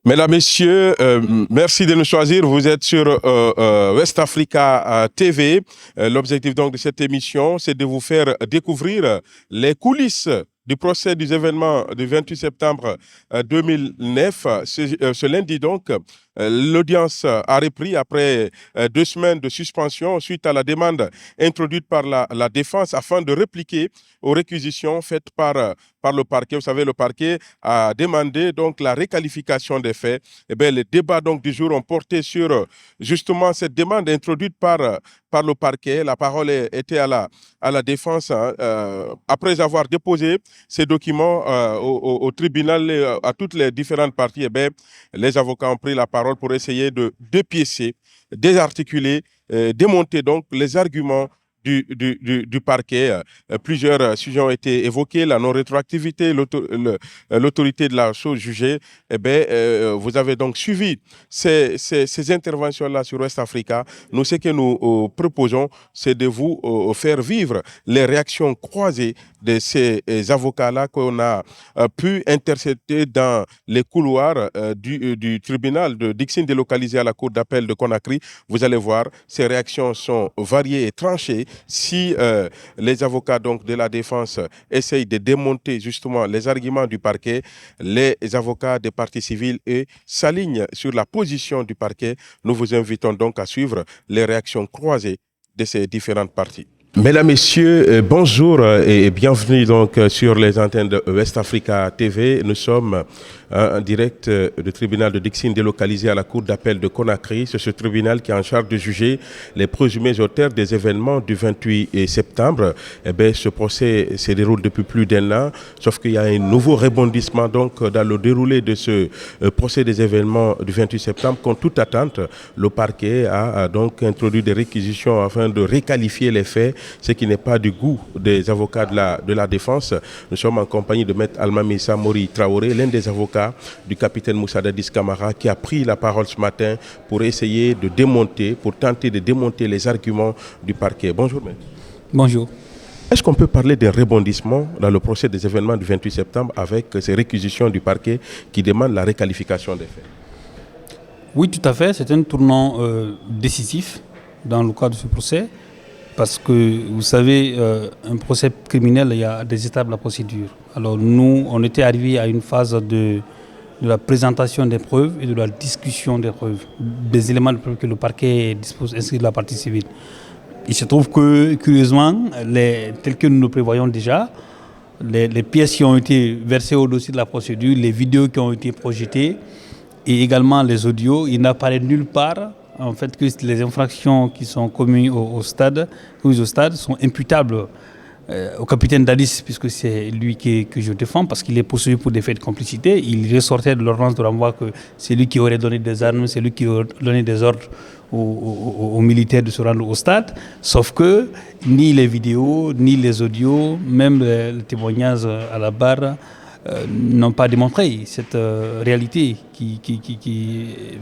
Mesdames, Messieurs, merci de nous choisir. Vous êtes sur West Africa TV. L'objectif donc de cette émission, c'est de vous faire découvrir les coulisses du procès des événements du 28 septembre 2009. Ce lundi donc, l'audience a repris après 2 semaines de suspension suite à la demande introduite par la défense afin de répliquer aux réquisitions faites par le parquet. Vous savez, le parquet a demandé donc la réqualification des faits. Eh bien, les débats donc du jour ont porté sur justement cette demande introduite par le parquet. La parole était à la défense après avoir déposé ces documents au tribunal, à toutes les différentes parties. Eh bien, les avocats ont pris la parole pour essayer de dépiécer, désarticuler, démonter donc les arguments du parquet. Plusieurs sujets ont été évoqués, la non-rétroactivité, l'autorité de la chose jugée. Eh bien, vous avez donc suivi ces interventions-là sur West Africa. Nous, ce que nous proposons, c'est de vous faire vivre les réactions croisées de ces avocats-là qu'on a pu intercepter dans les couloirs du tribunal de Dixine délocalisé à la cour d'appel de Conakry. Vous allez voir, ces réactions sont variées et tranchées. Si les avocats donc de la défense essayent de démonter justement les arguments du parquet, les avocats des parties civiles s'alignent sur la position du parquet. Nous vous invitons donc à suivre les réactions croisées de ces différentes parties. Mesdames, Messieurs, bonjour et bienvenue donc sur les antennes de West Africa TV. Nous sommes en direct du tribunal de Dixine délocalisé à la cour d'appel de Conakry. C'est ce tribunal qui est en charge de juger les présumés auteurs des événements du 28 septembre. Eh bien, ce procès se déroule depuis plus d'1 an, sauf qu'il y a un nouveau rebondissement donc dans le déroulé de ce procès des événements du 28 septembre. Contre toute attente, le parquet a donc introduit des réquisitions afin de réqualifier les faits, ce qui n'est pas du goût des avocats de la défense. Nous sommes en compagnie de Maître Almami Samori Traoré, l'un des avocats du capitaine Moussa Dadis Camara, qui a pris la parole ce matin pour essayer de démonter, pour tenter de démonter les arguments du parquet. Bonjour, Maître. Bonjour. Est-ce qu'on peut parler d'un rebondissement dans le procès des événements du 28 septembre avec ces réquisitions du parquet qui demandent la réqualification des faits? Oui, tout à fait. C'est un tournant décisif dans le cadre de ce procès. Parce que, vous savez, un procès criminel, il y a des étapes de la procédure. Alors nous, on était arrivés à une phase de la présentation des preuves et de la discussion des preuves, des éléments de preuve que le parquet dispose ainsi de la partie civile. Il se trouve que, curieusement, tel que nous le prévoyons déjà, les pièces qui ont été versées au dossier de la procédure, les vidéos qui ont été projetées et également les audios, il n'apparaît nulle part en fait que les infractions qui sont commises au stade sont imputables au capitaine Dadis, puisque c'est lui que je défends, parce qu'il est poursuivi pour des faits de complicité. Il ressortait de l'ordonnance de renvoi que c'est lui qui aurait donné des armes, c'est lui qui aurait donné des ordres aux militaires de se rendre au stade, sauf que ni les vidéos, ni les audios, même les témoignages à la barre, n'ont pas démontré cette réalité qui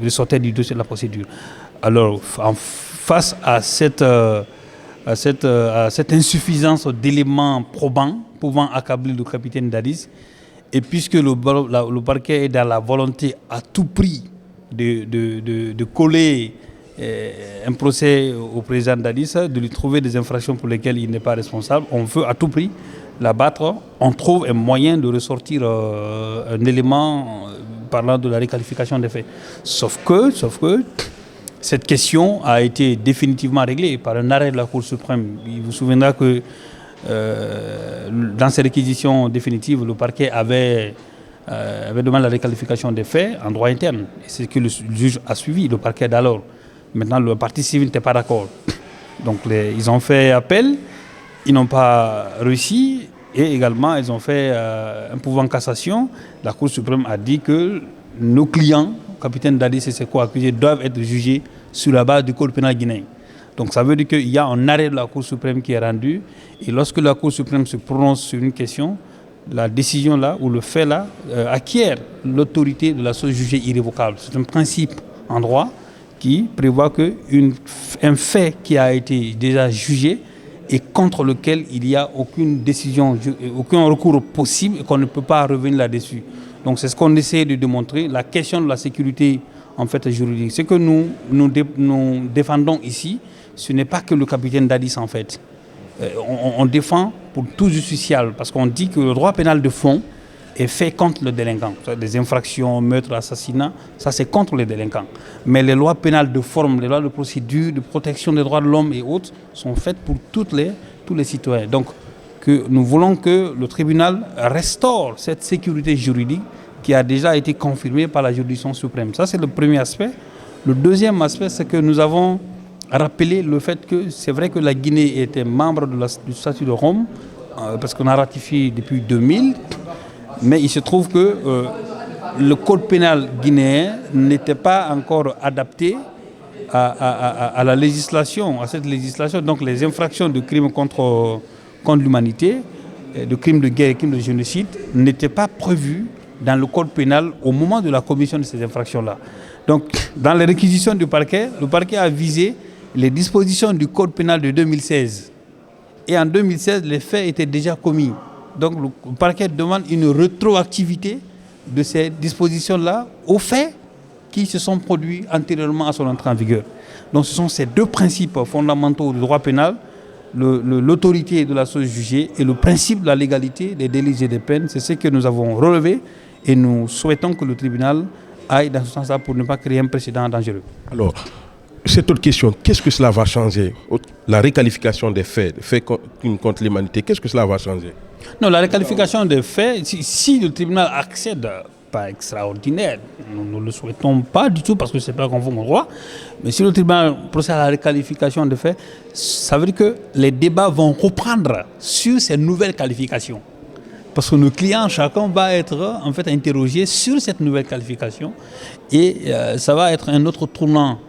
ressortait du dossier de la procédure. Alors, face à cette insuffisance d'éléments probants pouvant accabler le capitaine Dadis, et puisque le parquet est dans la volonté à tout prix de coller un procès au président Dadis, de lui trouver des infractions pour lesquelles il n'est pas responsable, on veut à tout prix l'abattre. On trouve un moyen de ressortir un élément parlant de la réqualification des faits. Sauf que cette question a été définitivement réglée par un arrêt de la Cour suprême. Il vous souviendra que dans ces réquisitions définitives, le parquet avait demandé la réqualification des faits en droit interne. C'est ce que le juge a suivi, le parquet d'alors. Maintenant, le parti civil n'était pas d'accord. Donc ils ont fait appel, ils n'ont pas réussi, et également ils ont fait un pourvoi en cassation. La Cour suprême a dit que nos clients, capitaine Dadis et ses co-accusés, doivent être jugés sur la base du code pénal guinéen. Donc ça veut dire qu'il y a un arrêt de la Cour suprême qui est rendu, et lorsque la Cour suprême se prononce sur une question, la décision là, ou le fait là, acquiert l'autorité de la chose jugée irrévocable. C'est un principe en droit qui prévoit qu'un fait qui a été déjà jugé et contre lequel il n'y a aucune décision, aucun recours possible et qu'on ne peut pas revenir là-dessus. Donc c'est ce qu'on essaie de démontrer, la question de la sécurité en fait juridique. Ce que nous défendons ici, ce n'est pas que le capitaine Dadis en fait. On défend pour tout justiciable parce qu'on dit que le droit pénal de fond est fait contre le délinquant. Des infractions, meurtres, assassinats, ça c'est contre les délinquants. Mais les lois pénales de forme, les lois de procédure, de protection des droits de l'homme et autres sont faites pour tous les citoyens. Donc nous voulons que le tribunal restaure cette sécurité juridique qui a déjà été confirmée par la juridiction suprême. Ça c'est le premier aspect. Le deuxième aspect, c'est que nous avons rappelé le fait que c'est vrai que la Guinée était membre du statut de Rome, parce qu'on a ratifié depuis 2000, mais il se trouve que le code pénal guinéen n'était pas encore adapté à la législation, à cette législation. Donc les infractions de crimes contre l'humanité, de crimes de guerre et crimes de génocide n'étaient pas prévues dans le code pénal au moment de la commission de ces infractions-là. Donc dans les réquisitions du parquet, le parquet a visé les dispositions du code pénal de 2016. Et en 2016, les faits étaient déjà commis. Donc le parquet demande une rétroactivité de ces dispositions-là aux faits qui se sont produits antérieurement à son entrée en vigueur. Donc ce sont ces deux principes fondamentaux du droit pénal, l'autorité de la chose jugée et le principe de la légalité des délits et des peines. C'est ce que nous avons relevé et nous souhaitons que le tribunal aille dans ce sens-là pour ne pas créer un précédent dangereux. Alors, cette autre question, qu'est-ce que cela va changer? La réqualification des faits contre l'humanité, qu'est-ce que cela va changer? Non, la réqualification des faits, si le tribunal accède, pas extraordinaire, nous ne le souhaitons pas du tout parce que ce n'est pas conforme au droit, mais si le tribunal procède à la réqualification des faits, ça veut dire que les débats vont reprendre sur ces nouvelles qualifications. Parce que nos clients, chacun va être en fait interrogé sur cette nouvelle qualification et ça va être un autre tournant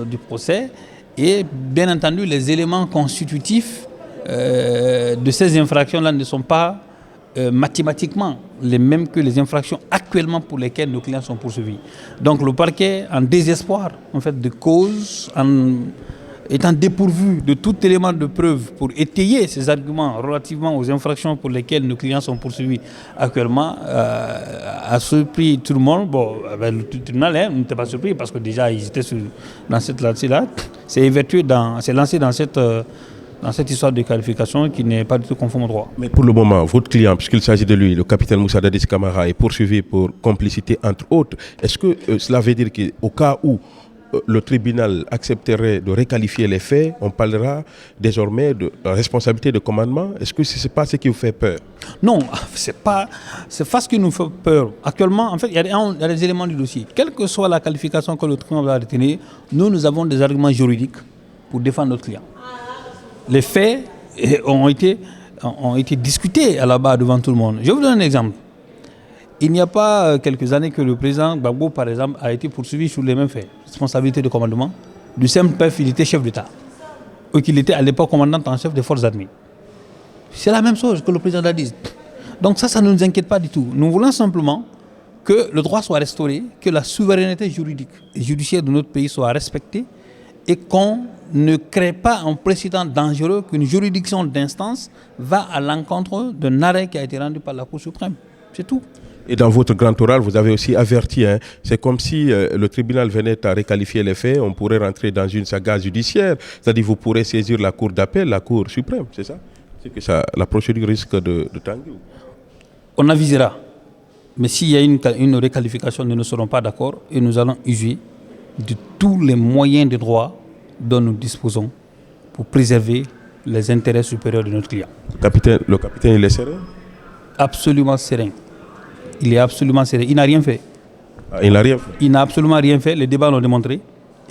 du procès et bien entendu les éléments constitutifs de ces infractions-là ne sont pas mathématiquement les mêmes que les infractions actuellement pour lesquelles nos clients sont poursuivis. Donc le parquet, en désespoir en fait, de cause, étant dépourvu de tout élément de preuve pour étayer ses arguments relativement aux infractions pour lesquelles nos clients sont poursuivis actuellement, a surpris tout le monde. Bon, le tribunal n'était pas surpris parce que déjà ils étaient dans cette lancée-là. C'est lancé dans cette histoire de qualification qui n'est pas du tout conforme au droit. Mais pour le moment, votre client, puisqu'il s'agit de lui, le capitaine Moussa Dadis Camara, est poursuivi pour complicité entre autres. Est-ce que cela veut dire qu'au cas où le tribunal accepterait de réqualifier les faits, on parlera désormais de responsabilité de commandement? Est-ce que ce n'est pas ce qui vous fait peur? Non, c'est pas ce qui nous fait peur. Actuellement, en fait, il y a des éléments du dossier. Quelle que soit la qualification que le tribunal va retenir, nous avons des arguments juridiques pour défendre notre client. Les faits ont été discutés à la barre devant tout le monde. Je vous donne un exemple. Il n'y a pas quelques années que le président Gbagbo, par exemple, a été poursuivi sur les mêmes faits. Responsabilité de commandement. Du simple fait, il était chef d'État. Ou qu'il était à l'époque commandant en chef des forces armées. C'est la même chose que le président Dadis. Donc ça ne nous inquiète pas du tout. Nous voulons simplement que le droit soit restauré, que la souveraineté juridique et judiciaire de notre pays soit respectée et qu'on ne crée pas un précédent dangereux qu'une juridiction d'instance va à l'encontre d'un arrêt qui a été rendu par la Cour suprême. C'est tout. Et dans votre grand oral, vous avez aussi averti, c'est comme si le tribunal venait à réqualifier les faits, on pourrait rentrer dans une saga judiciaire, c'est-à-dire vous pourrez saisir la Cour d'appel, la Cour suprême, c'est ça? C'est que la procédure risque de tanguer. On avisera. Mais s'il y a une réqualification, nous ne serons pas d'accord et nous allons user de tous les moyens de droit dont nous disposons pour préserver les intérêts supérieurs de notre client. Le capitaine, il est serein? Absolument serein. Il est absolument serein. Il n'a rien fait. Ah, il n'a rien fait? Il n'a absolument rien fait. Les débats l'ont démontré.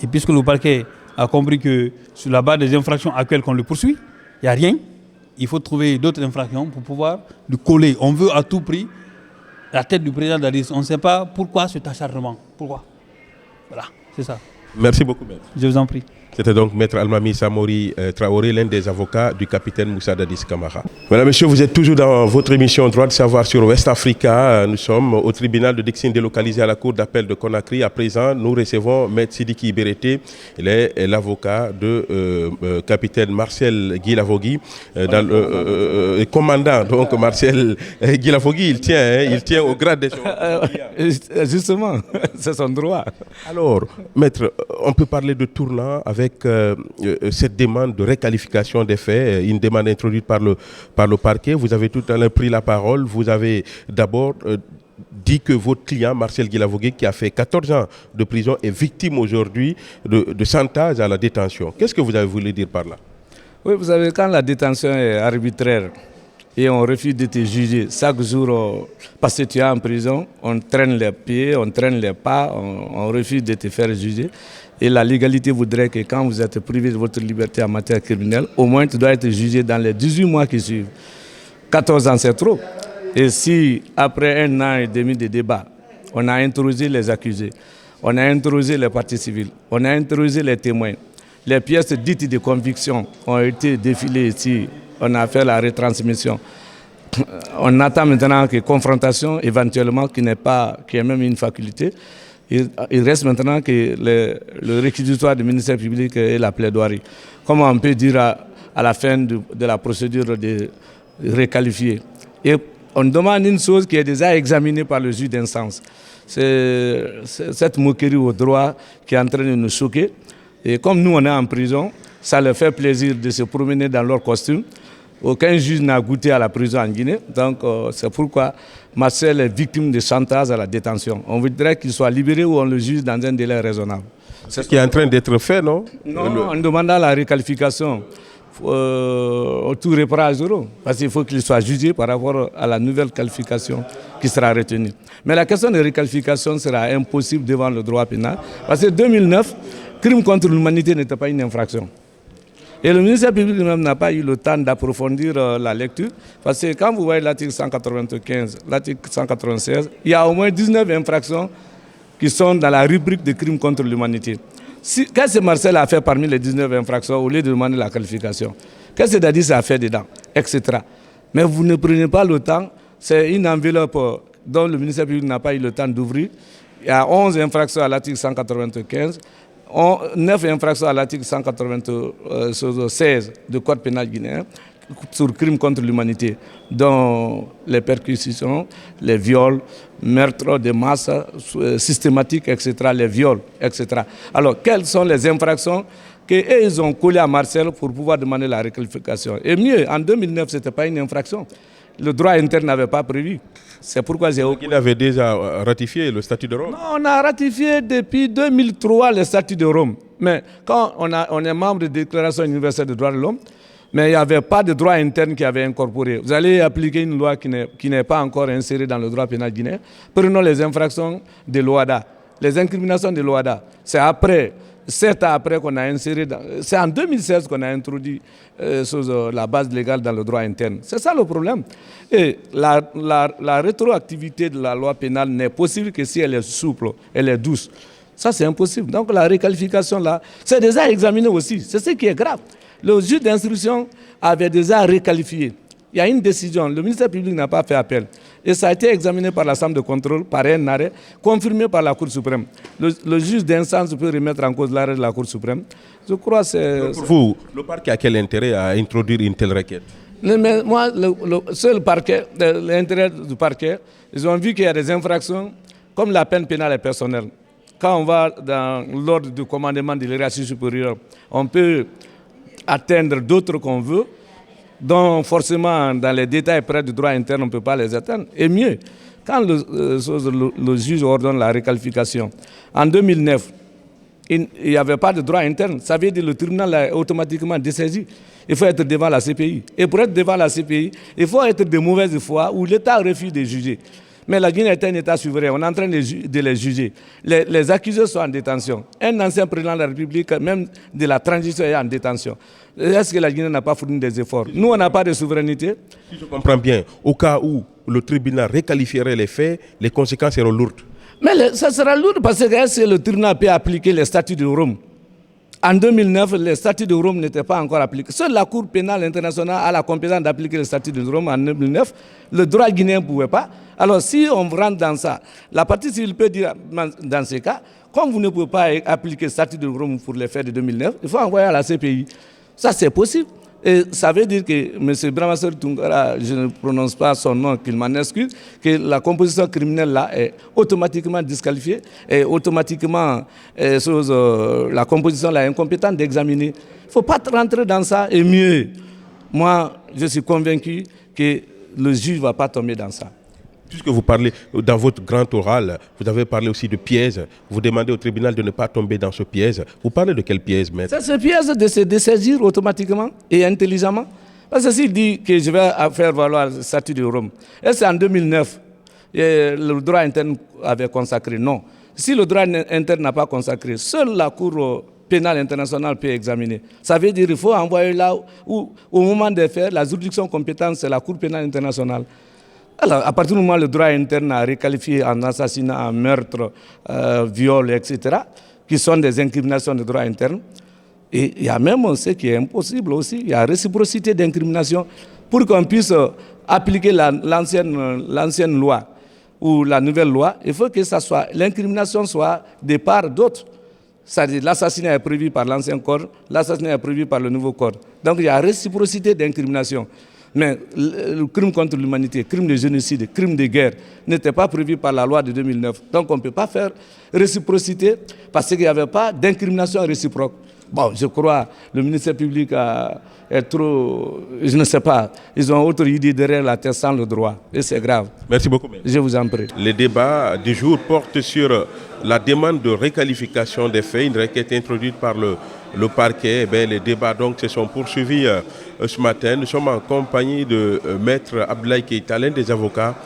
Et puisque le parquet a compris que sur la base des infractions actuelles qu'on le poursuit, il n'y a rien. Il faut trouver d'autres infractions pour pouvoir le coller. On veut à tout prix la tête du président Dadis. On ne sait pas pourquoi cet acharnement. Pourquoi? Voilà, c'est ça. Merci beaucoup, maître. Je vous en prie. C'était donc Maître Almami Samori Traoré, l'un des avocats du capitaine Moussa Dadis Camara. Mesdames, Messieurs, vous êtes toujours dans votre émission Droit de savoir sur West Africa. Nous sommes au tribunal de Dixine délocalisé à la cour d'appel de Conakry. À présent, nous recevons Maître Sidiki Berete. Il est l'avocat de capitaine Marcel Guilavogui, commandant donc Marcel Guilavogui. Il tient au grade des Justement, c'est son droit. Alors, maître, on peut parler de tournant avec cette demande de réqualification des faits, une demande introduite par le parquet. Vous avez tout à l'heure pris la parole. Vous avez d'abord dit que votre client, Marcel Guilavogui, qui a fait 14 ans de prison, est victime aujourd'hui de chantage à la détention. Qu'est-ce que vous avez voulu dire par là? Oui, vous savez, quand la détention est arbitraire et on refuse de te juger chaque jour parce que tu es en prison, on traîne les pieds, on traîne les pas, on refuse de te faire juger. Et la légalité voudrait que quand vous êtes privé de votre liberté en matière criminelle, au moins tu dois être jugé dans les 18 mois qui suivent. 14 ans, c'est trop. Et si, après 1 an et demi de débat, on a interrogé les accusés, on a interrogé les parties civiles, on a interrogé les témoins, les pièces dites de conviction ont été défilées ici, on a fait la retransmission. On attend maintenant que confrontation, éventuellement, qui est même une faculté. Il reste maintenant que le réquisitoire du ministère public et la plaidoirie. Comment on peut dire à la fin de la procédure de réqualifier? Et on demande une chose qui est déjà examinée par le juge d'instance. C'est cette moquerie au droit qui est en train de nous choquer. Et comme nous, on est en prison, ça leur fait plaisir de se promener dans leur costume. Aucun juge n'a goûté à la prison en Guinée. Donc, c'est pourquoi Marcel est victime de chantage à la détention. On voudrait qu'il soit libéré ou on le juge dans un délai raisonnable. C'est ce qui est en train d'être fait, non? Non, en demandant la réqualification, tout reprend à zéro. Parce qu'il faut qu'il soit jugé par rapport à la nouvelle qualification qui sera retenue. Mais la question de réqualification sera impossible devant le droit pénal. Parce que 2009, crime contre l'humanité n'était pas une infraction. Et le ministère public lui-même n'a pas eu le temps d'approfondir la lecture, parce que quand vous voyez l'article 195, l'article 196, il y a au moins 19 infractions qui sont dans la rubrique de crimes contre l'humanité. Qu'est-ce que Marcel a fait parmi les 19 infractions au lieu de demander la qualification? Qu'est-ce que Dadis a fait dedans? Etc. Mais vous ne prenez pas le temps, c'est une enveloppe dont le ministère public n'a pas eu le temps d'ouvrir. Il y a 11 infractions à l'article 195. 9 infractions à l'article 196 du Code pénal guinéen sur crimes contre l'humanité, dont les perquisitions, les viols, meurtres de masse systématiques, etc., les viols, etc. Alors, quelles sont les infractions qu'ils ont collées à Marcel pour pouvoir demander la réqualification? Et mieux, en 2009, ce n'était pas une infraction. Le droit interne n'avait pas prévu. C'est pourquoi j'ai... Il avait déjà ratifié le statut de Rome. Non, on a ratifié depuis 2003 le statut de Rome. Mais quand on est membre de la Déclaration universelle des droits de l'homme, mais il n'y avait pas de droit interne qui avait incorporé. Vous allez appliquer une loi qui n'est pas encore insérée dans le droit pénal guinéen. Prenons les infractions de l'OADA. Les incriminations de l'OADA, c'est après... 7 ans après qu'on a inséré, c'est en 2016 qu'on a introduit la base légale dans le droit interne. C'est ça le problème. Et la rétroactivité de la loi pénale n'est possible que si elle est souple, elle est douce. Ça, c'est impossible. Donc la réqualification, là, c'est déjà examiné aussi. C'est ce qui est grave. Le juge d'instruction avait déjà réqualifié. Il y a une décision, le ministère public n'a pas fait appel. Et ça a été examiné par la Chambre de contrôle, par un arrêt, confirmé par la Cour suprême. Le juge d'instance peut remettre en cause l'arrêt de la Cour suprême. Je crois que c'est... Pour vous, le parquet a quel intérêt à introduire une telle requête? Mais moi, seul parquet, l'intérêt du parquet, ils ont vu qu'il y a des infractions, comme la peine pénale est personnelle. Quand on va dans l'ordre du commandement de l'hiérarchie supérieure, on peut atteindre d'autres qu'on veut, donc forcément, dans les détails près du droit interne, on ne peut pas les atteindre. Et mieux, quand le juge ordonne la réqualification, en 2009, il n'y avait pas de droit interne. Ça veut dire que le tribunal est automatiquement dessaisi. Il faut être devant la CPI. Et pour être devant la CPI, il faut être de mauvaise foi où l'État refuse de juger. Mais la Guinée est un État souverain, on est en train de les juger. Les accusés sont en détention. Un ancien président de la République, même de la transition, est en détention. Est-ce que la Guinée n'a pas fourni des efforts? Nous, on n'a pas de souveraineté. Si je comprends bien, au cas où le tribunal réqualifierait les faits, les conséquences seront lourdes. Mais ça sera lourd parce que est-ce que le tribunal peut appliquer les statuts de Rome? En 2009, les statuts de Rome n'étaient pas encore appliqués. Seule la Cour pénale internationale a la compétence d'appliquer les statuts de Rome en 2009. Le droit guinéen ne pouvait pas. Alors si on rentre dans ça, la partie civile peut dire dans ces cas, comme vous ne pouvez pas appliquer le statut de Rome pour les faits de 2009, il faut envoyer à la CPI. Ça, c'est possible. Et ça veut dire que M. Brahmaseur Tungara, je ne prononce pas son nom, qu'il m'en excuse, que la composition criminelle là est automatiquement disqualifiée et automatiquement la composition là est incompétente d'examiner. Il ne faut pas rentrer dans ça et mieux. Moi, je suis convaincu que le juge ne va pas tomber dans ça. Puisque vous parlez, dans votre grand oral, vous avez parlé aussi de piège. Vous demandez au tribunal de ne pas tomber dans ce piège. Vous parlez de quel piège, maître? C'est ce piège de se dessaisir automatiquement et intelligemment. Parce que s'il dit que je vais faire valoir le statut de Rome, et c'est en 2009, le droit interne avait consacré. Non. Si le droit interne n'a pas consacré, seule la Cour pénale internationale peut examiner. Ça veut dire qu'il faut envoyer là où, au moment des faits, la juridiction compétente, c'est la Cour pénale internationale. Alors, à partir du moment où le droit interne a requalifié en assassinat, en meurtre, viol, etc., qui sont des incriminations de droit interne, et il y a même ce qui est impossible aussi, il y a réciprocité d'incrimination pour qu'on puisse appliquer l'ancienne loi ou la nouvelle loi, il faut que l'incrimination soit de part d'autres. C'est-à-dire l'assassinat est prévu par l'ancien code, l'assassinat est prévu par le nouveau code. Donc il y a réciprocité d'incrimination. Mais le crime contre l'humanité, crime de génocide, crime de guerre n'était pas prévu par la loi de 2009. Donc on ne peut pas faire réciprocité parce qu'il n'y avait pas d'incrimination réciproque. Bon, je crois le ministère public est trop, je ne sais pas, ils ont autre idée derrière la tête sans le droit. Et c'est grave. Merci beaucoup. Je vous en prie. Les débats du jour portent sur la demande de réqualification des faits, une requête introduite par le parquet. Les débats donc se sont poursuivis ce matin. Nous sommes en compagnie de Maître Abdoulaye Keïta, l'un des avocats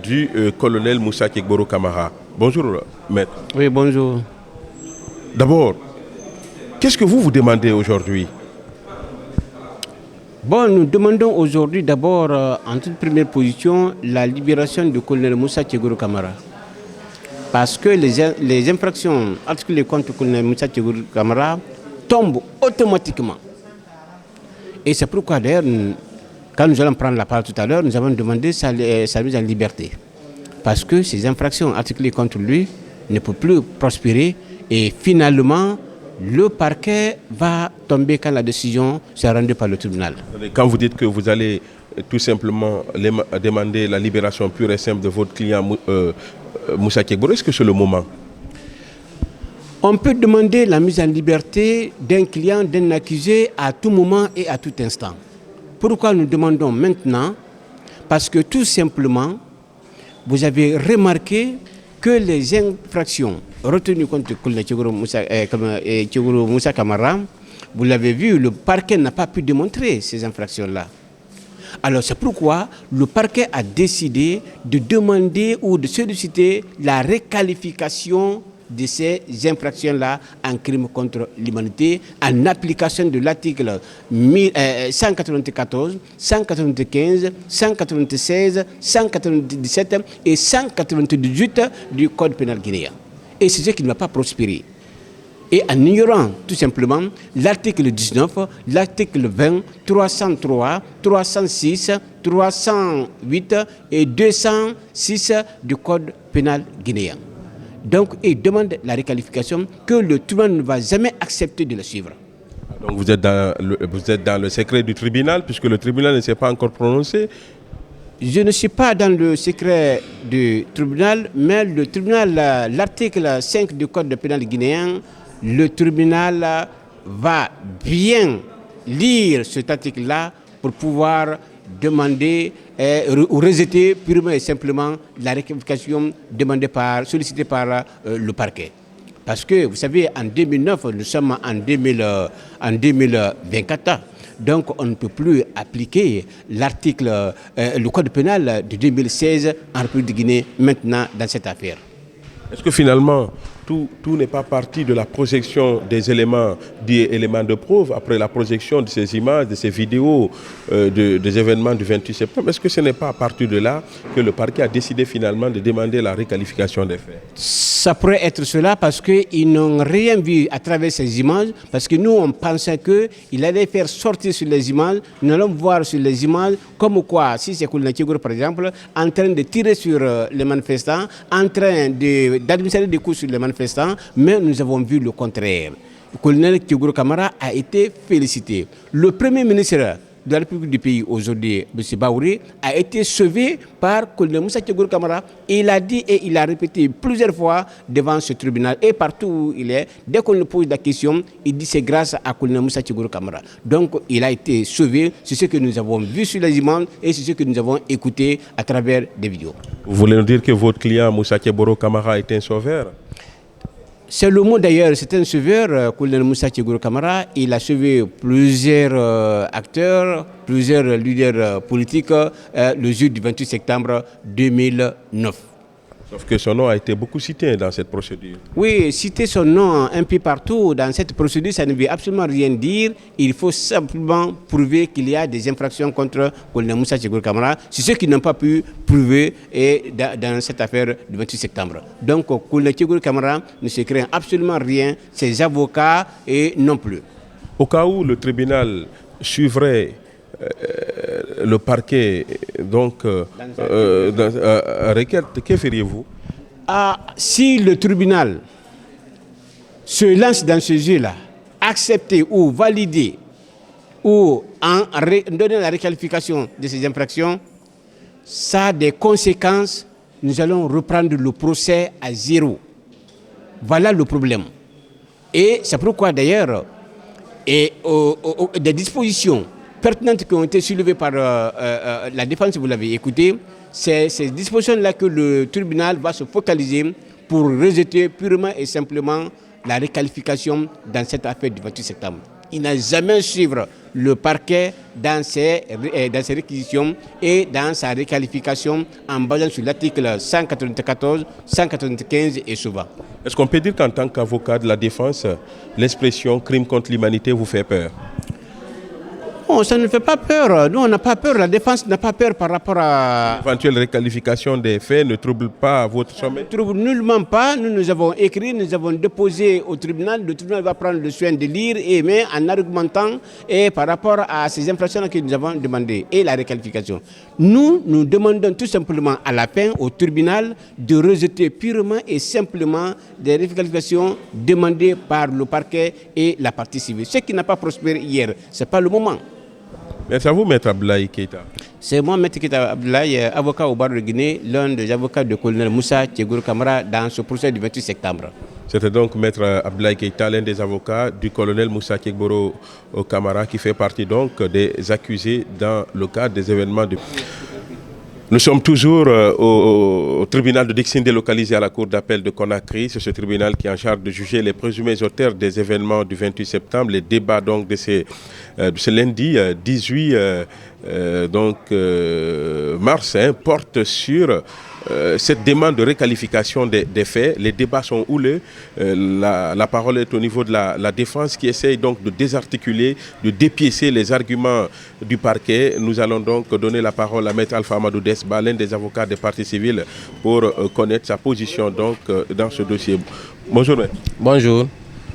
du colonel Moussa Kegboro Kamara. Bonjour, Maître. Oui, bonjour. D'abord, qu'est-ce que vous demandez aujourd'hui? Bon, nous demandons aujourd'hui d'abord, en toute première position, la libération du colonel Moussa Kegboro Kamara. Parce que les infractions articulées contre le colonel Moussa Kegboro Kamara tombent automatiquement. Et c'est pourquoi d'ailleurs, quand nous allons prendre la parole tout à l'heure, nous avons demandé sa mise en liberté. Parce que ces infractions articulées contre lui ne peuvent plus prospérer et finalement, le parquet va tomber quand la décision sera rendue par le tribunal. Quand vous dites que vous allez tout simplement demander la libération pure et simple de votre client Moussa Kegboro, est-ce que c'est le moment? On peut demander la mise en liberté d'un client, d'un accusé à tout moment et à tout instant. Pourquoi nous demandons maintenant? Parce que tout simplement, vous avez remarqué que les infractions retenues contre Kegboro Moussa Kamara, vous l'avez vu, le parquet n'a pas pu démontrer ces infractions-là. Alors c'est pourquoi le parquet a décidé de demander ou de solliciter la réqualification de ces infractions-là en crime contre l'humanité en application de l'article 194, 195, 196, 197 et 198 du Code pénal guinéen. Et c'est ce qui ne va pas prospérer. Et en ignorant tout simplement l'article 19, l'article 20, 303, 306, 308 et 206 du Code pénal guinéen. Donc, il demande la réqualification que le tribunal ne va jamais accepter de la suivre. Donc vous êtes dans le secret du tribunal, puisque le tribunal ne s'est pas encore prononcé. Je ne suis pas dans le secret du tribunal, mais le tribunal, l'article 5 du Code pénal guinéen, le tribunal va bien lire cet article-là pour pouvoir demander ou rejeter purement et simplement la réqualification sollicitée par le parquet. Parce que, vous savez, en 2009, nous sommes en 2024, donc on ne peut plus appliquer l'article, le code pénal de 2016 en République de Guinée maintenant dans cette affaire. Est-ce que finalement, tout n'est pas parti de la projection des éléments, dits éléments de preuve, après la projection de ces images, de ces vidéos des événements du 28 septembre. Est-ce que ce n'est pas à partir de là que le parquet a décidé finalement de demander la réqualification des faits? Ça pourrait être cela parce qu'ils n'ont rien vu à travers ces images, parce que nous, on pensait qu'il allait faire sortir sur les images, nous allons voir sur les images comme quoi, si c'est Koulna Tchigour par exemple, en train de tirer sur les manifestants, en train d'administrer des coups sur les manifestants, mais nous avons vu le contraire. Le colonel Tchigour Kamara a été félicité. Le premier ministre de la République du pays aujourd'hui, M. Baouri, a été sauvé par le colonel Moussa Tchigour Kamara. Il a dit et il a répété plusieurs fois devant ce tribunal et partout où il est, dès qu'on lui pose la question, il dit c'est grâce à colonel Moussa Tchigour Kamara. Donc il a été sauvé, c'est ce que nous avons vu sur les images et c'est ce que nous avons écouté à travers des vidéos. Vous voulez nous dire que votre client Moussa Tchigour Kamara est un sauveur? C'est le mot d'ailleurs, c'est un sauveur, colonel Moussa Tchigour Kamara. Il a sauvé plusieurs acteurs, plusieurs leaders politiques le jour du 28 septembre 2009. Sauf que son nom a été beaucoup cité dans cette procédure. Oui, citer son nom un peu partout dans cette procédure, ça ne veut absolument rien dire. Il faut simplement prouver qu'il y a des infractions contre colonel Moussa Tchigour Kamara. C'est ce qu'ils n'ont pas pu prouver dans cette affaire du 28 septembre. Donc, colonel Tchigour Kamara ne se craint absolument rien, ses avocats et non plus. Au cas où le tribunal suivrait le parquet, donc, requête, que feriez-vous? Si le tribunal se lance dans ce jeu-là, accepter ou valider ou donner la réqualification de ces infractions, ça a des conséquences. Nous allons reprendre le procès à zéro. Voilà le problème. Et c'est pourquoi d'ailleurs, des dispositions pertinentes qui ont été soulevées par la défense, vous l'avez écouté, c'est ces dispositions-là que le tribunal va se focaliser pour rejeter purement et simplement la réqualification dans cette affaire du 28 septembre. Il n'a jamais suivre le parquet dans ses réquisitions et dans sa réqualification en basant sur l'article 194, 195 et souvent. Est-ce qu'on peut dire qu'en tant qu'avocat de la défense, l'expression crime contre l'humanité vous fait peur? Non, ça ne fait pas peur. Nous, on n'a pas peur. La défense n'a pas peur par rapport à... L'éventuelle réqualification des faits ne trouble pas votre sommet? Ne trouble nullement pas. Nous avons écrit, nous avons déposé au tribunal. Le tribunal va prendre le soin de lire, mais en argumentant et par rapport à ces infractions que nous avons demandées et la réqualification. Nous demandons tout simplement à la fin au tribunal de rejeter purement et simplement des réqualifications demandées par le parquet et la partie civile. Ce qui n'a pas prospéré hier, ce n'est pas le moment. Merci à vous, Maître Abdoulaye Keïta. C'est moi, Maître Keïta Abdoulaye, avocat au barreau de Guinée, l'un des avocats de colonel Moussa Tchigour Kamara dans ce procès du 28 septembre. C'était donc Maître Abdoulaye Keïta, l'un des avocats du colonel Moussa Tchigour Kamara, qui fait partie donc des accusés dans le cadre des événements de... Nous sommes toujours au tribunal de Dixine délocalisé à la cour d'appel de Conakry. C'est ce tribunal qui est en charge de juger les présumés auteurs des événements du 28 septembre. Les débats donc de ce lundi 18 mars portent sur cette demande de réqualification des faits. Les débats sont houleux. La parole est au niveau de la défense qui essaye donc de désarticuler, de dépiécer les arguments du parquet. Nous allons donc donner la parole à Maître Alpha Amadou Desba, l'un des avocats des parties civiles, pour connaître sa position donc dans ce dossier. Bonjour Maître. Bonjour.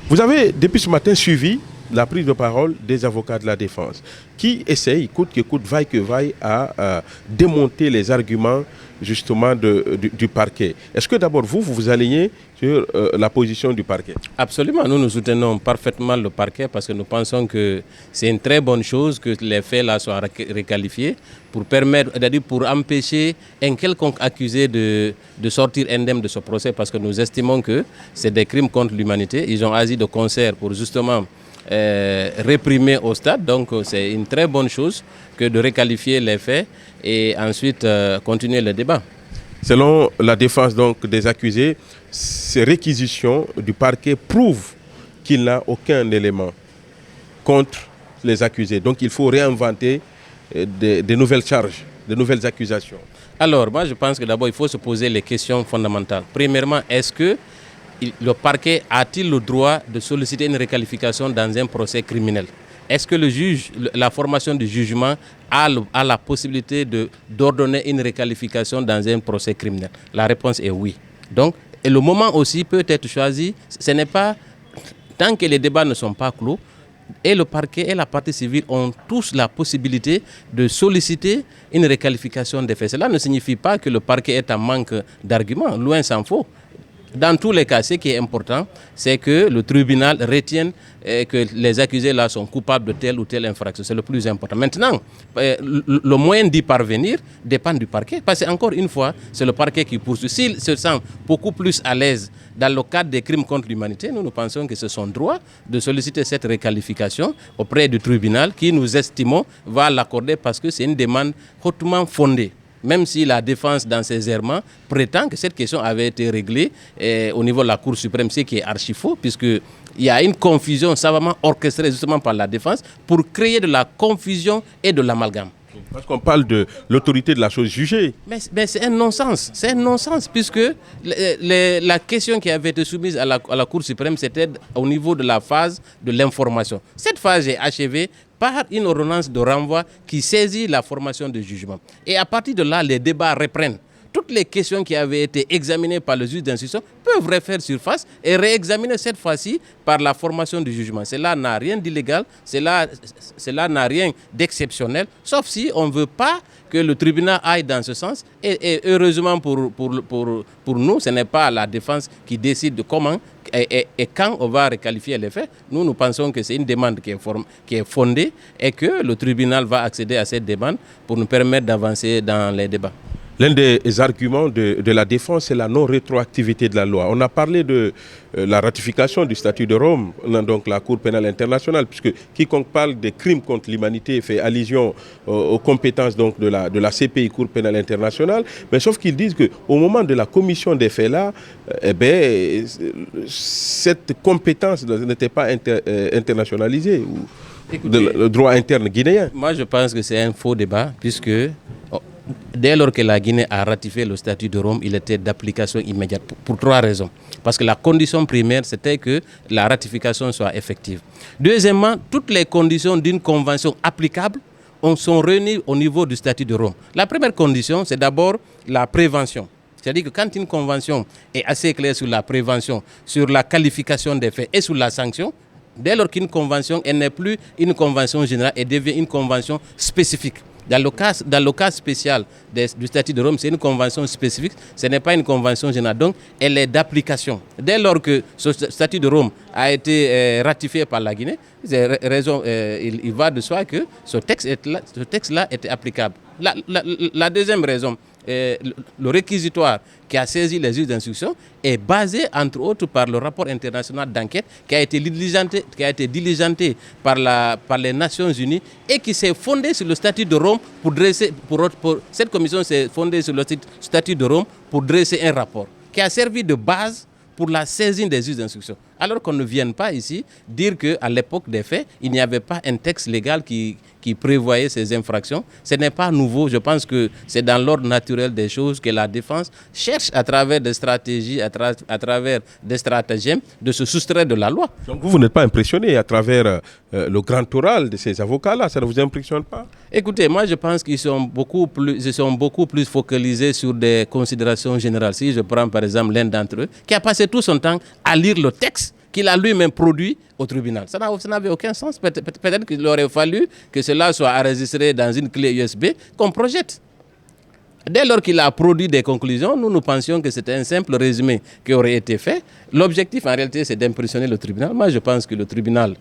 Vous avez depuis ce matin suivi la prise de parole des avocats de la défense qui essayent, coûte que coûte, vaille que vaille, à démonter les arguments justement du parquet. Est-ce que d'abord vous vous alignez sur la position du parquet? Absolument, nous soutenons parfaitement le parquet parce que nous pensons que c'est une très bonne chose que les faits là soient réqualifiés pour permettre, c'est-à-dire pour empêcher un quelconque accusé de sortir indemne de ce procès, parce que nous estimons que c'est des crimes contre l'humanité. Ils ont agi de concert pour justement réprimer au stade, donc c'est une très bonne chose que de réqualifier les faits et ensuite continuer le débat. Selon la défense donc des accusés, ces réquisitions du parquet prouvent qu'il n'a aucun élément contre les accusés. Donc il faut réinventer des nouvelles charges, de nouvelles accusations. Alors moi je pense que d'abord il faut se poser les questions fondamentales. Premièrement, est-ce que le parquet a-t-il le droit de solliciter une requalification dans un procès criminel? Est-ce que le juge, la formation du jugement a la possibilité d'ordonner une requalification dans un procès criminel? La réponse est oui. Donc, et le moment aussi peut être choisi, ce n'est pas, tant que les débats ne sont pas clos, et le parquet et la partie civile ont tous la possibilité de solliciter une requalification des faits. Cela ne signifie pas que le parquet est en manque d'arguments, loin s'en faut. Dans tous les cas, ce qui est important, c'est que le tribunal retienne que les accusés là sont coupables de telle ou telle infraction. C'est le plus important. Maintenant, le moyen d'y parvenir dépend du parquet. Parce qu'encore une fois, c'est le parquet qui poursuit. S'il se sent beaucoup plus à l'aise dans le cadre des crimes contre l'humanité, nous pensons que c'est son droit de solliciter cette requalification auprès du tribunal qui, nous estimons, va l'accorder parce que c'est une demande hautement fondée. Même si la défense, dans ses errements, prétend que cette question avait été réglée au niveau de la Cour suprême, ce qui est archi faux, puisqu'il y a une confusion savamment orchestrée justement par la défense pour créer de la confusion et de l'amalgame. Parce qu'on parle de l'autorité de la chose jugée. Mais c'est un non-sens. C'est un non-sens, puisque la question qui avait été soumise à la Cour suprême, c'était au niveau de la phase de l'information. Cette phase est achevée par une ordonnance de renvoi qui saisit la formation de jugement. Et à partir de là, les débats reprennent. Toutes les questions qui avaient été examinées par le juge d'instruction peuvent refaire surface et réexaminer cette fois-ci par la formation du jugement. Cela n'a rien d'illégal, cela n'a rien d'exceptionnel, sauf si on ne veut pas que le tribunal aille dans ce sens. Et heureusement pour nous, ce n'est pas la défense qui décide de comment et quand on va requalifier les faits. Nous pensons que c'est une demande qui est fondée et que le tribunal va accéder à cette demande pour nous permettre d'avancer dans les débats. L'un des arguments de la défense, c'est la non-rétroactivité de la loi. On a parlé de la ratification du statut de Rome, donc la Cour pénale internationale, puisque quiconque parle des crimes contre l'humanité fait allusion aux compétences donc, de la CPI, Cour pénale internationale, mais sauf qu'ils disent qu'au moment de la commission des faits là, cette compétence n'était pas internationalisée, le droit interne guinéen. Moi, je pense que c'est un faux débat, puisque dès lors que la Guinée a ratifié le statut de Rome, il était d'application immédiate pour trois raisons. Parce que la condition primaire, c'était que la ratification soit effective. Deuxièmement, toutes les conditions d'une convention applicable sont réunies au niveau du statut de Rome. La première condition, c'est d'abord la prévention. C'est-à-dire que quand une convention est assez claire sur la prévention, sur la qualification des faits et sur la sanction, dès lors qu'une convention, elle n'est plus une convention générale, elle devient une convention spécifique. Dans le cas spécial du statut de Rome, c'est une convention spécifique, ce n'est pas une convention générale. Donc, elle est d'application. Dès lors que ce statut de Rome a été ratifié par la Guinée, il va de soi que ce texte-là était applicable. La deuxième raison, le réquisitoire qui a saisi les juges d'instruction est basé, entre autres, par le rapport international d'enquête qui a été diligenté par les Nations Unies et qui s'est fondé sur le statut de Rome cette commission s'est fondée sur le statut de Rome pour dresser un rapport qui a servi de base pour la saisine des juges d'instruction. Alors qu'on ne vienne pas ici dire qu'à l'époque des faits, il n'y avait pas un texte légal qui prévoyait ces infractions. Ce n'est pas nouveau. Je pense que c'est dans l'ordre naturel des choses que la défense cherche à travers des stratégies, à travers des stratagèmes, de se soustraire de la loi. Donc vous n'êtes pas impressionné à travers le grand oral de ces avocats-là? Ça ne vous impressionne pas? Écoutez, moi je pense qu'ils sont beaucoup plus focalisés sur des considérations générales. Si je prends par exemple l'un d'entre eux, qui a passé tout son temps à lire le texte qu'il a lui-même produit au tribunal. Ça n'avait aucun sens. Peut-être qu'il aurait fallu que cela soit enregistré dans une clé USB qu'on projette. Dès lors qu'il a produit des conclusions, nous pensions que c'était un simple résumé qui aurait été fait. L'objectif, en réalité, c'est d'impressionner le tribunal. Moi, je pense que le tribunal,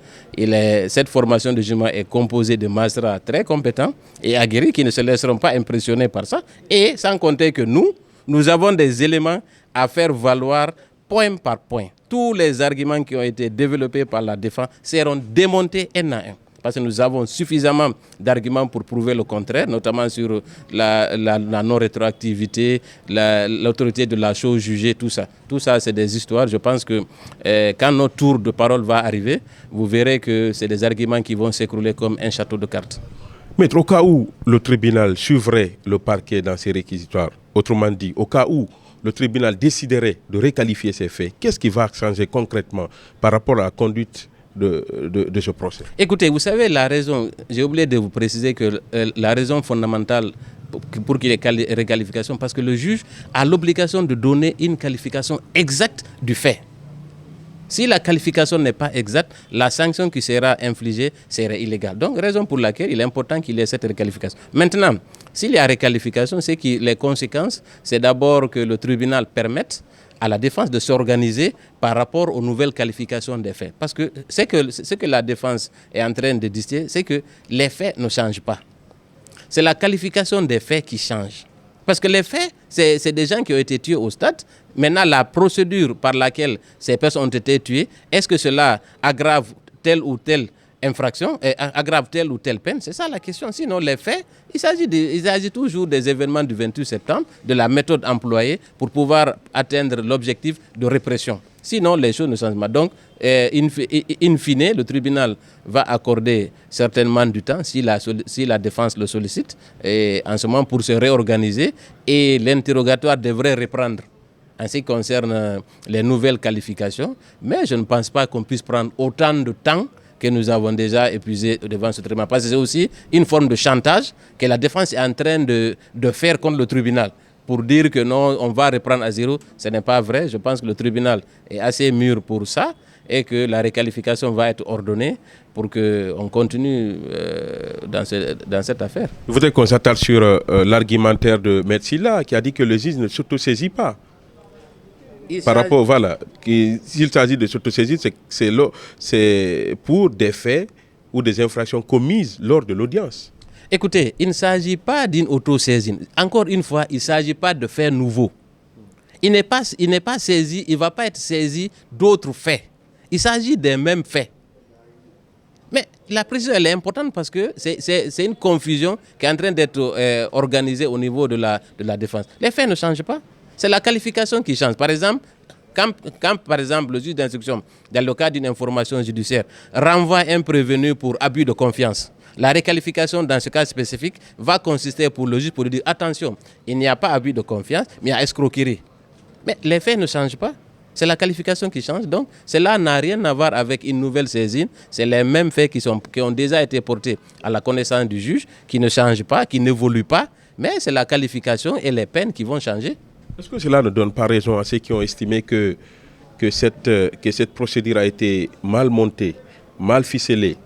cette formation de jugement est composée de magistrats très compétents et aguerris qui ne se laisseront pas impressionner par ça. Et sans compter que nous avons des éléments à faire valoir point par point. Tous les arguments qui ont été développés par la défense seront démontés un à un. Parce que nous avons suffisamment d'arguments pour prouver le contraire, notamment sur la non-rétroactivité, l'autorité de la chose jugée, tout ça. Tout ça, c'est des histoires. Je pense que quand notre tour de parole va arriver, vous verrez que c'est des arguments qui vont s'écrouler comme un château de cartes. Maître, au cas où le tribunal suivrait le parquet dans ses réquisitoires, autrement dit, au cas où le tribunal déciderait de requalifier ces faits, qu'est-ce qui va changer concrètement par rapport à la conduite de ce procès? Écoutez, vous savez, la raison, j'ai oublié de vous préciser que la raison fondamentale pour qu'il y ait réqualification, parce que le juge a l'obligation de donner une qualification exacte du fait. Si la qualification n'est pas exacte, la sanction qui sera infligée serait illégale. Donc, raison pour laquelle il est important qu'il y ait cette réqualification. Maintenant, s'il y a réqualification, c'est que les conséquences, c'est d'abord que le tribunal permette à la défense de s'organiser par rapport aux nouvelles qualifications des faits. Parce que ce que la défense est en train de distiller, c'est que les faits ne changent pas. C'est la qualification des faits qui change. Parce que les faits, c'est des gens qui ont été tués au stade. Maintenant, la procédure par laquelle ces personnes ont été tuées, est-ce que cela aggrave telle ou telle infraction, aggrave telle ou telle peine? C'est ça la question. Sinon, les faits, il s'agit toujours des événements du 28 septembre, de la méthode employée pour pouvoir atteindre l'objectif de répression. Sinon, les choses ne changent pas. Donc, in fine, le tribunal va accorder certainement du temps si la défense le sollicite, et en ce moment pour se réorganiser, et l'interrogatoire devrait reprendre en ce qui concerne les nouvelles qualifications. Mais je ne pense pas qu'on puisse prendre autant de temps que nous avons déjà épuisé devant ce tribunal. Parce que c'est aussi une forme de chantage que la défense est en train de faire contre le tribunal, pour dire que non, on va reprendre à zéro. Ce n'est pas vrai. Je pense que le tribunal est assez mûr pour ça et que la réqualification va être ordonnée pour qu'on continue dans cette affaire. Je voudrais qu'on s'attarde sur l'argumentaire de Maître Sylla qui a dit que le juge ne s'autosaisit pas. Par rapport, voilà, s'il s'agit de s'autosaisir, c'est pour des faits ou des infractions commises lors de l'audience. Écoutez, il ne s'agit pas d'une autosaisine. Encore une fois, il ne s'agit pas de faits nouveaux. Il n'est pas saisi, il ne va pas être saisi d'autres faits. Il s'agit des mêmes faits. Mais la précision, elle est importante parce que c'est une confusion qui est en train d'être organisée au niveau de la défense. Les faits ne changent pas. C'est la qualification qui change. Par exemple, quand par exemple, le juge d'instruction, dans le cas d'une information judiciaire, renvoie un prévenu pour abus de confiance, la réqualification dans ce cas spécifique va consister pour le juge pour lui dire attention, il n'y a pas abus de confiance, mais il y a escroquerie. Mais les faits ne changent pas. C'est la qualification qui change. Donc, cela n'a rien à voir avec une nouvelle saisine. C'est les mêmes faits qui ont déjà été portés à la connaissance du juge, qui ne changent pas, qui n'évoluent pas. Mais c'est la qualification et les peines qui vont changer. Est-ce que cela ne donne pas raison à ceux qui ont estimé que cette procédure a été mal montée, mal ficelée,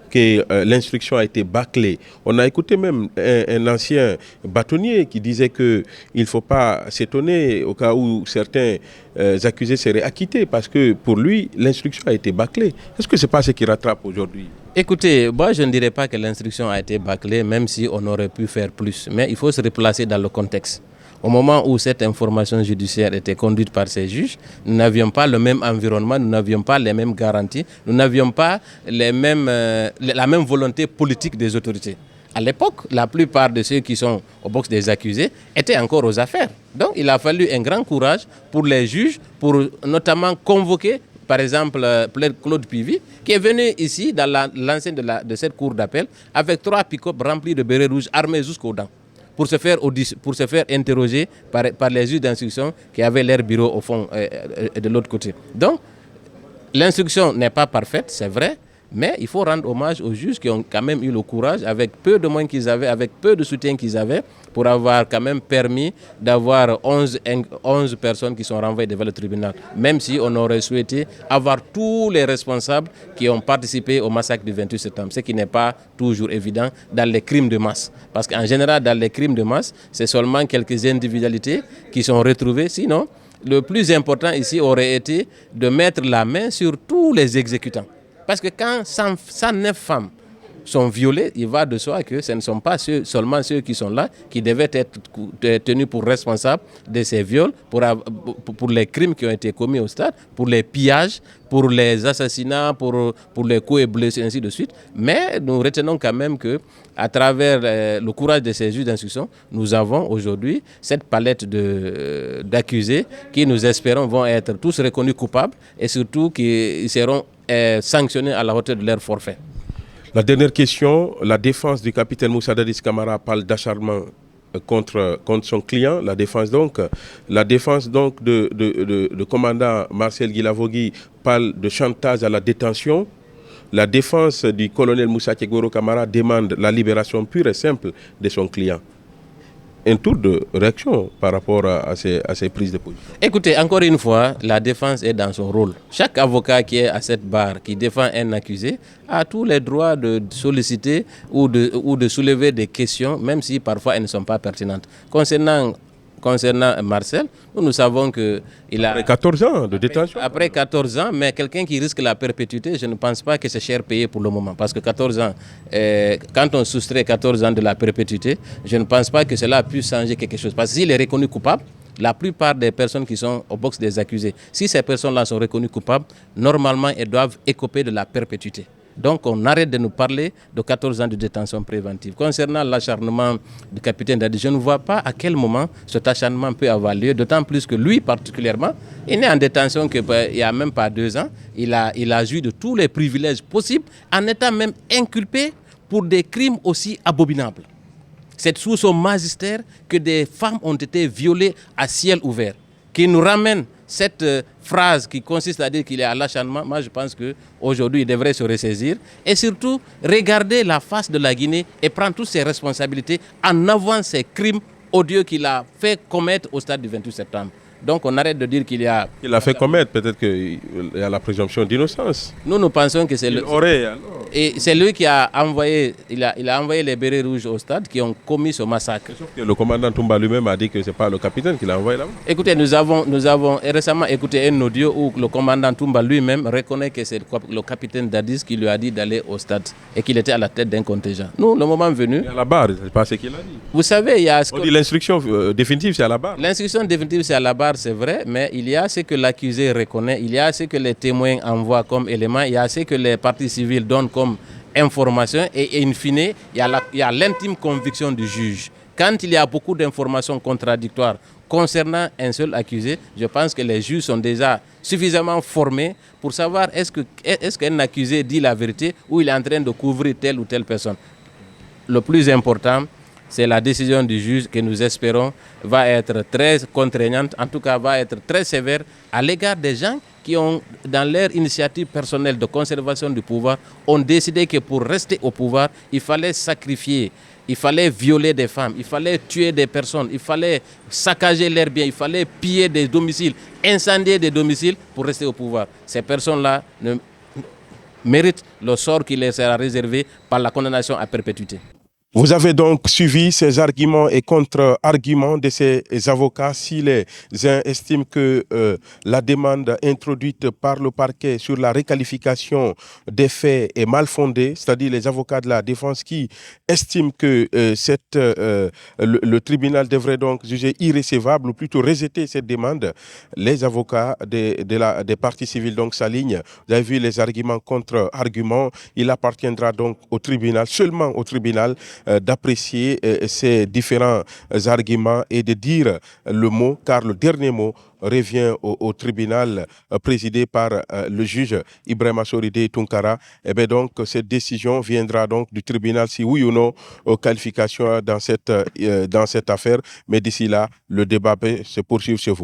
que l'instruction a été bâclée? On a écouté même un ancien bâtonnier qui disait qu'il ne faut pas s'étonner au cas où certains accusés seraient acquittés parce que pour lui, l'instruction a été bâclée. Est-ce que ce n'est pas ce qui rattrape aujourd'hui? Écoutez, moi je ne dirais pas que l'instruction a été bâclée, même si on aurait pu faire plus. Mais il faut se replacer dans le contexte. Au moment où cette information judiciaire était conduite par ces juges, nous n'avions pas le même environnement, nous n'avions pas les mêmes garanties, nous n'avions pas la même volonté politique des autorités. À l'époque, la plupart de ceux qui sont au box des accusés étaient encore aux affaires. Donc il a fallu un grand courage pour les juges, pour notamment convoquer par exemple Claude Pivy, qui est venu ici dans l'enceinte de cette cour d'appel avec 3 pick-up remplis de bérets rouges armés jusqu'aux dents, pour se faire interroger par les juges d'instruction qui avaient leur bureau au fond de l'autre côté. Donc, l'instruction n'est pas parfaite, c'est vrai, mais il faut rendre hommage aux juges qui ont quand même eu le courage, avec peu de moyens qu'ils avaient, avec peu de soutien qu'ils avaient, pour avoir quand même permis d'avoir 11 personnes qui sont renvoyées devant le tribunal. Même si on aurait souhaité avoir tous les responsables qui ont participé au massacre du 28 septembre, ce qui n'est pas toujours évident dans les crimes de masse. Parce qu'en général, dans les crimes de masse, c'est seulement quelques individualités qui sont retrouvées. Sinon, le plus important ici aurait été de mettre la main sur tous les exécutants. Parce que quand 109 femmes sont violées, il va de soi que ce ne sont pas seulement ceux qui sont là qui devaient être tenus pour responsables de ces viols, pour les crimes qui ont été commis au stade, pour les pillages, pour les assassinats, pour les coups et blessés, ainsi de suite. Mais nous retenons quand même qu'à travers le courage de ces juges d'instruction, nous avons aujourd'hui cette palette d'accusés qui, nous espérons, vont être tous reconnus coupables et surtout qui seront sanctionnés à la hauteur de leur forfait. La dernière question, la défense du capitaine Moussa Dadis Camara parle d'acharnement contre son client, la défense donc. La défense donc de commandant Marcel Guilavogui parle de chantage à la détention. La défense du colonel Moussa Kegoro Kamara demande la libération pure et simple de son client. Un tour de réaction par rapport à ces prises de position. Écoutez, encore une fois, la défense est dans son rôle. Chaque avocat qui est à cette barre, qui défend un accusé, a tous les droits de solliciter ou de soulever des questions, même si parfois elles ne sont pas pertinentes. Concernant Marcel, nous savons qu'il a... Après 14 ans de détention. Après 14 ans, mais quelqu'un qui risque la perpétuité, je ne pense pas que c'est cher payé pour le moment. Parce que 14 ans, quand on soustrait 14 ans de la perpétuité, je ne pense pas que cela puisse changer quelque chose. Parce que s'il est reconnu coupable, la plupart des personnes qui sont au box des accusés, si ces personnes-là sont reconnues coupables, normalement, elles doivent écoper de la perpétuité. Donc on arrête de nous parler de 14 ans de détention préventive. Concernant l'acharnement du capitaine Dadi, je ne vois pas à quel moment cet acharnement peut avoir lieu, d'autant plus que lui particulièrement, il n'est en détention qu'il n'y a même pas 2 ans. Il a joui de tous les privilèges possibles en étant même inculpé pour des crimes aussi abominables. C'est sous son magistère que des femmes ont été violées à ciel ouvert, qui nous ramène cette phrase qui consiste à dire qu'il est à l'acharnement. Moi, je pense qu'aujourd'hui, il devrait se ressaisir et surtout regarder la face de la Guinée et prendre toutes ses responsabilités en avant ces crimes odieux qu'il a fait commettre au stade du 28 septembre. Donc, on arrête de dire qu'il y a... Il a fait commettre, peut-être qu'il y a la présomption d'innocence. Nous pensons que c'est Il aurait, alors. Et c'est lui qui a envoyé, il a envoyé les bérets rouges au stade qui ont commis ce massacre. Sauf que le commandant Toumba lui-même a dit que ce n'est pas le capitaine qui l'a envoyé là-bas. Écoutez, nous avons récemment écouté un audio où le commandant Toumba lui-même reconnaît que c'est le capitaine Dadis qui lui a dit d'aller au stade et qu'il était à la tête d'un contingent. Nous, le moment venu... Et à la barre, c'est pas ce qu'il a dit. Vous savez, il y a... On dit l'instruction définitive, c'est à la barre. L'instruction définitive, c'est à la barre, c'est vrai, mais il y a ce que l'accusé reconnaît, il y a ce que les témoins envoient comme éléments, il y a ce que les parties civiles donnent comme information et in fine, il y a l'intime conviction du juge. Quand il y a beaucoup d'informations contradictoires concernant un seul accusé, je pense que les juges sont déjà suffisamment formés pour savoir est-ce qu'un accusé dit la vérité ou il est en train de couvrir telle ou telle personne. Le plus important, c'est la décision du juge que nous espérons va être très contraignante, en tout cas va être très sévère à l'égard des gens qui ont, dans leur initiative personnelle de conservation du pouvoir, ont décidé que pour rester au pouvoir, il fallait sacrifier, il fallait violer des femmes, il fallait tuer des personnes, il fallait saccager leurs biens, il fallait piller des domiciles, incendier des domiciles pour rester au pouvoir. Ces personnes-là méritent le sort qui leur sera réservé par la condamnation à perpétuité. Vous avez donc suivi ces arguments et contre-arguments de ces avocats. Si les uns estiment que la demande introduite par le parquet sur la réqualification des faits est mal fondée, c'est-à-dire les avocats de la défense qui estiment que le tribunal devrait donc juger irrécevable ou plutôt rejeter cette demande, les avocats des parties civiles donc s'alignent. Vous avez vu les arguments contre-arguments. Il appartiendra donc au tribunal, seulement au tribunal, d'apprécier ces différents arguments et de dire le mot, car le dernier mot revient au tribunal présidé par le juge Ibrahima Soride Tunkara. Et bien donc cette décision viendra donc du tribunal si oui ou non qualification dans cette affaire. Mais d'ici là, le débat peut se poursuivre chez vous.